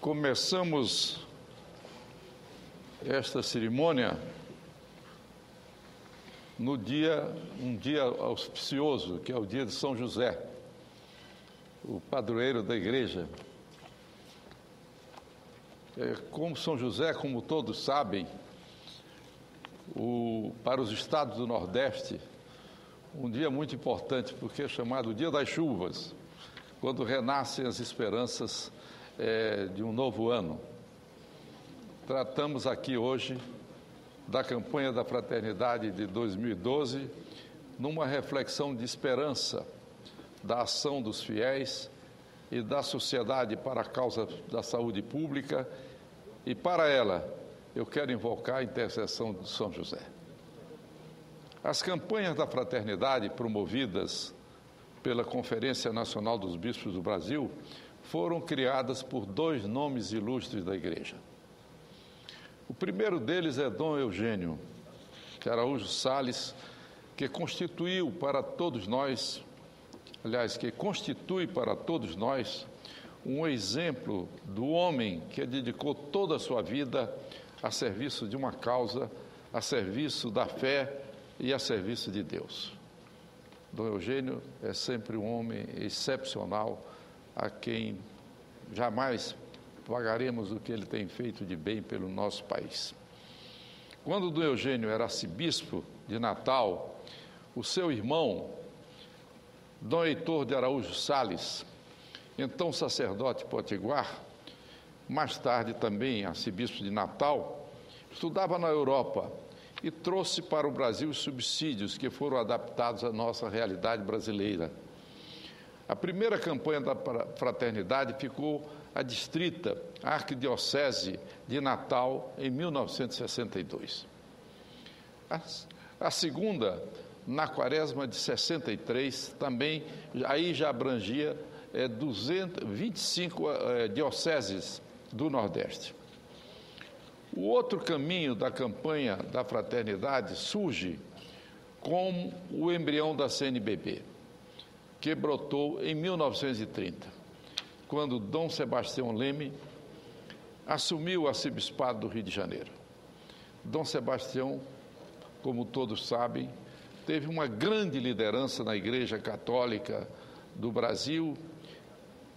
Começamos esta cerimônia um dia auspicioso, que é o dia de São José, o padroeiro da igreja. Como São José, como todos sabem, para os estados do Nordeste, um dia muito importante, porque é chamado Dia das Chuvas, quando renascem as esperanças de um novo ano. Tratamos aqui hoje da campanha da Fraternidade de 2012, numa reflexão de esperança da ação dos fiéis e da sociedade para a causa da saúde pública, e para ela eu quero invocar a intercessão de São José. As campanhas da Fraternidade promovidas pela Conferência Nacional dos Bispos do Brasil foram criadas por dois nomes ilustres da Igreja. O primeiro deles é Dom Eugênio de Araújo Sales, que constitui para todos nós um exemplo do homem que dedicou toda a sua vida a serviço de uma causa, a serviço da fé e a serviço de Deus. Dom Eugênio é sempre um homem excepcional, a quem jamais pagaremos o que ele tem feito de bem pelo nosso país. Quando Dom Eugênio era arcebispo de Natal, o seu irmão, Dom Heitor de Araújo Sales, então sacerdote potiguar, mais tarde também arcebispo de Natal, estudava na Europa e trouxe para o Brasil os subsídios que foram adaptados à nossa realidade brasileira. A primeira campanha da Fraternidade ficou adstrita à Arquidiocese de Natal em 1962. A segunda, na Quaresma de 63, também aí já abrangia 25 dioceses do Nordeste. O outro caminho da campanha da Fraternidade surge com o embrião da CNBB, que brotou em 1930, quando Dom Sebastião Leme assumiu o arcebispado do Rio de Janeiro. Dom Sebastião, como todos sabem, teve uma grande liderança na Igreja Católica do Brasil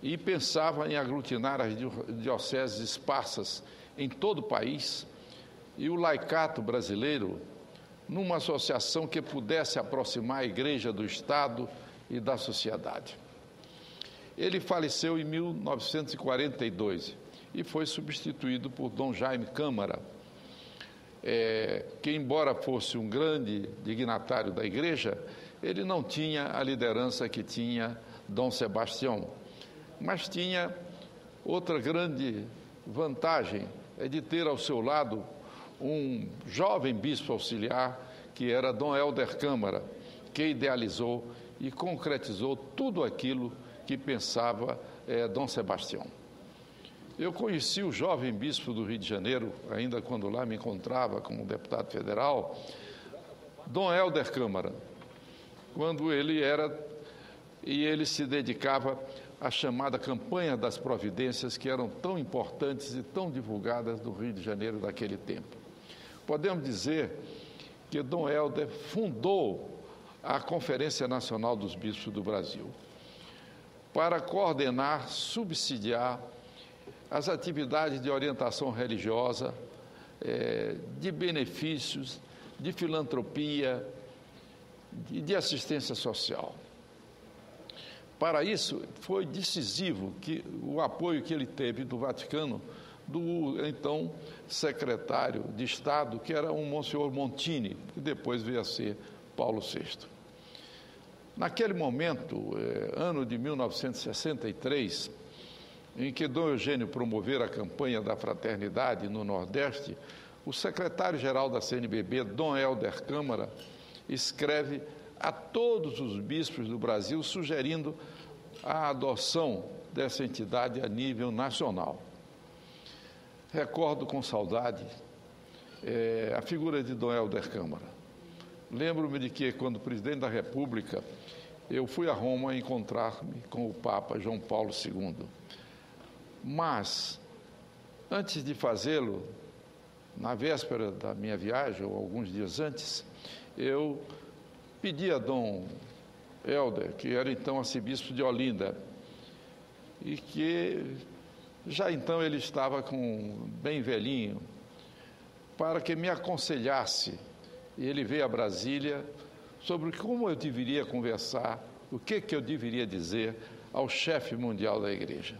e pensava em aglutinar as dioceses esparsas em todo o país e o laicato brasileiro numa associação que pudesse aproximar a Igreja do Estado e da sociedade. Ele faleceu em 1942 e foi substituído por Dom Jaime Câmara, que, embora fosse um grande dignatário da Igreja, ele não tinha a liderança que tinha Dom Sebastião, mas tinha outra grande vantagem, de ter ao seu lado um jovem bispo auxiliar, que era Dom Helder Câmara, que idealizou e concretizou tudo aquilo que pensava Dom Sebastião. Eu conheci o jovem bispo do Rio de Janeiro, ainda quando lá me encontrava como deputado federal, Dom Helder Câmara, quando ele se dedicava à chamada campanha das providências, que eram tão importantes e tão divulgadas no Rio de Janeiro daquele tempo. Podemos dizer que Dom Helder fundou a Conferência Nacional dos Bispos do Brasil, para coordenar, subsidiar as atividades de orientação religiosa, de benefícios, de filantropia e de assistência social. Para isso, foi decisivo o apoio que ele teve do Vaticano, do então secretário de Estado, que era um Monsenhor Montini, que depois veio a ser Paulo VI. Naquele momento, ano de 1963, em que Dom Eugênio promovera a campanha da Fraternidade no Nordeste, o secretário-geral da CNBB, Dom Helder Câmara, escreve a todos os bispos do Brasil sugerindo a adoção dessa entidade a nível nacional. Recordo com saudade a figura de Dom Helder Câmara. Lembro-me de que, quando presidente da República, eu fui a Roma encontrar-me com o Papa João Paulo II. Mas Antes de fazê-lo, na véspera da minha viagem, ou alguns dias antes, eu pedi a Dom Helder, que era então arcebispo de Olinda, e que já então ele estava bem velhinho, para que me aconselhasse. E ele veio a Brasília sobre como eu deveria conversar, o que eu deveria dizer ao chefe mundial da Igreja.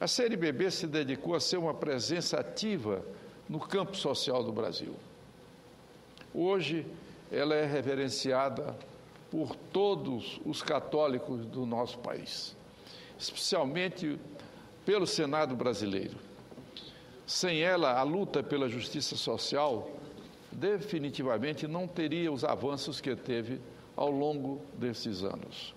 A CNBB se dedicou a ser uma presença ativa no campo social do Brasil. Hoje, ela é reverenciada por todos os católicos do nosso país, especialmente pelo Senado brasileiro. Sem ela, a luta pela justiça social definitivamente não teria os avanços que teve ao longo desses anos.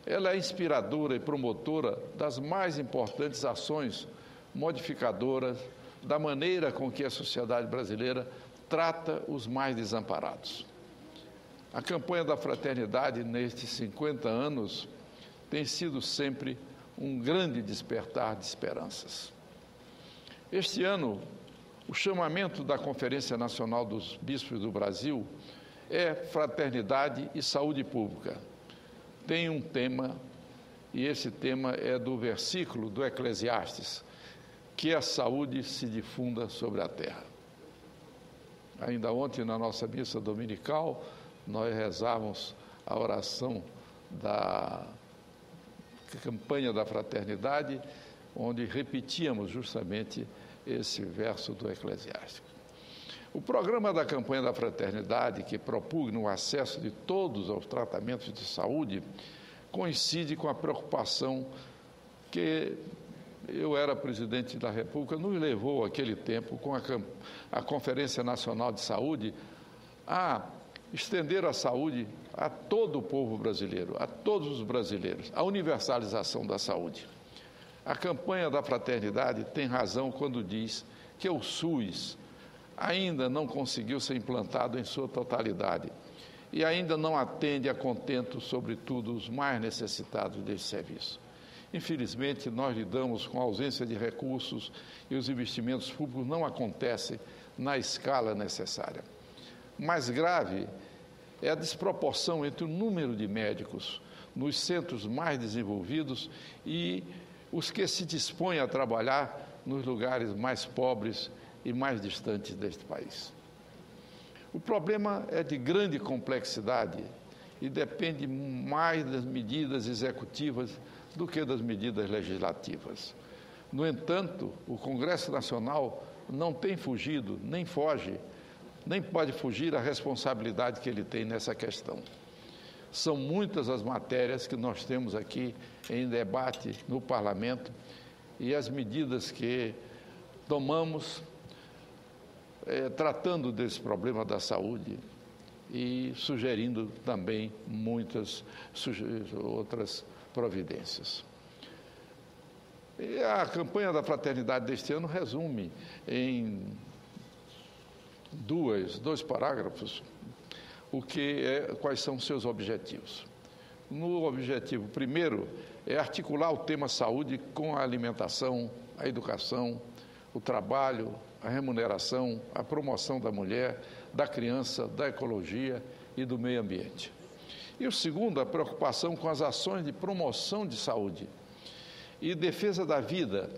Ela é inspiradora e promotora das mais importantes ações modificadoras da maneira com que a sociedade brasileira trata os mais desamparados. A campanha da fraternidade, nestes 50 anos, tem sido sempre um grande despertar de esperanças. Este ano, o chamamento da Conferência Nacional dos Bispos do Brasil é Fraternidade e Saúde Pública. Tem um tema, e esse tema é do versículo do Eclesiastes, que a saúde se difunda sobre a terra. Ainda ontem, na nossa missa dominical, nós rezávamos a oração da campanha da fraternidade, onde repetíamos justamente esse verso do Eclesiástico. O programa da campanha da fraternidade, que propugna o acesso de todos aos tratamentos de saúde, coincide com a preocupação que eu era presidente da República, nos levou aquele tempo, com a Conferência Nacional de Saúde, a estender a saúde a todo o povo brasileiro, a todos os brasileiros, a universalização da saúde. A campanha da fraternidade tem razão quando diz que o SUS ainda não conseguiu ser implantado em sua totalidade e ainda não atende a contento, sobretudo, os mais necessitados desse serviço. Infelizmente, nós lidamos com a ausência de recursos e os investimentos públicos não acontecem na escala necessária. Mais grave é a desproporção entre o número de médicos nos centros mais desenvolvidos e os que se dispõem a trabalhar nos lugares mais pobres e mais distantes deste país. O problema é de grande complexidade e depende mais das medidas executivas do que das medidas legislativas. No entanto, o Congresso Nacional não tem fugido, nem foge, nem pode fugir à responsabilidade que ele tem nessa questão. São muitas as matérias que nós temos aqui em debate no Parlamento e as medidas que tomamos tratando desse problema da saúde e sugerindo também muitas outras providências. E a campanha da fraternidade deste ano resume em dois parágrafos quais são seus objetivos. No objetivo primeiro é articular o tema saúde com a alimentação, a educação, o trabalho, a remuneração, a promoção da mulher, da criança, da ecologia e do meio ambiente. E o segundo, a preocupação com as ações de promoção de saúde e defesa da vida,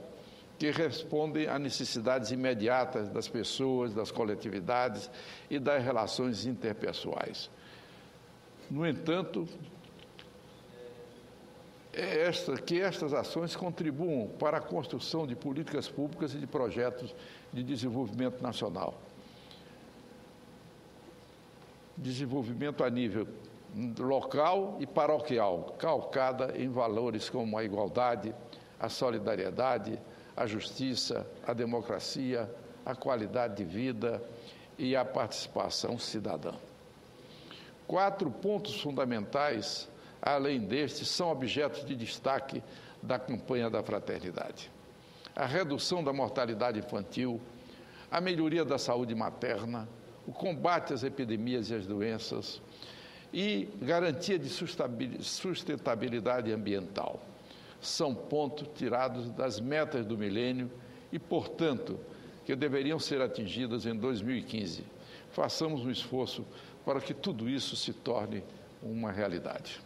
que respondem a necessidades imediatas das pessoas, das coletividades e das relações interpessoais. No entanto, que estas ações contribuam para a construção de políticas públicas e de projetos de desenvolvimento nacional. Desenvolvimento a nível local e paroquial, calcada em valores como a igualdade, a solidariedade, a justiça, a democracia, a qualidade de vida e a participação cidadã. 4 pontos fundamentais, além destes, são objetos de destaque da campanha da fraternidade: a redução da mortalidade infantil, a melhoria da saúde materna, o combate às epidemias e às doenças e garantia de sustentabilidade ambiental. São pontos tirados das metas do milênio e, portanto, que deveriam ser atingidas em 2015. Façamos um esforço para que tudo isso se torne uma realidade.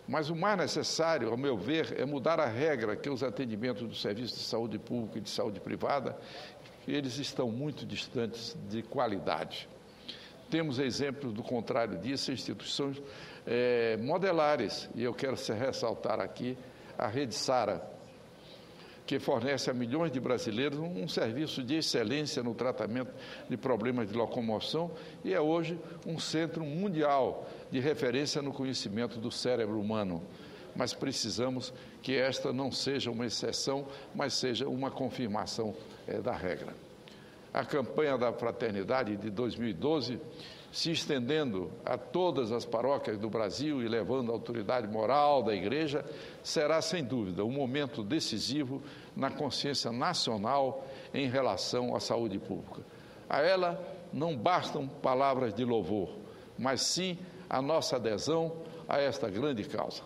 Mas o mais necessário, ao meu ver, é mudar a regra que os atendimentos do serviço de saúde pública e de saúde privada, eles estão muito distantes de qualidade. Temos exemplos do contrário disso, instituições modelares, e eu quero ressaltar aqui a Rede Sara, que fornece a milhões de brasileiros um serviço de excelência no tratamento de problemas de locomoção e é hoje um centro mundial de referência no conhecimento do cérebro humano. Mas precisamos que esta não seja uma exceção, mas seja uma confirmação da regra. A campanha da fraternidade de 2012, se estendendo a todas as paróquias do Brasil e levando a autoridade moral da Igreja, será, sem dúvida, um momento decisivo na consciência nacional em relação à saúde pública. A ela não bastam palavras de louvor, mas sim a nossa adesão a esta grande causa.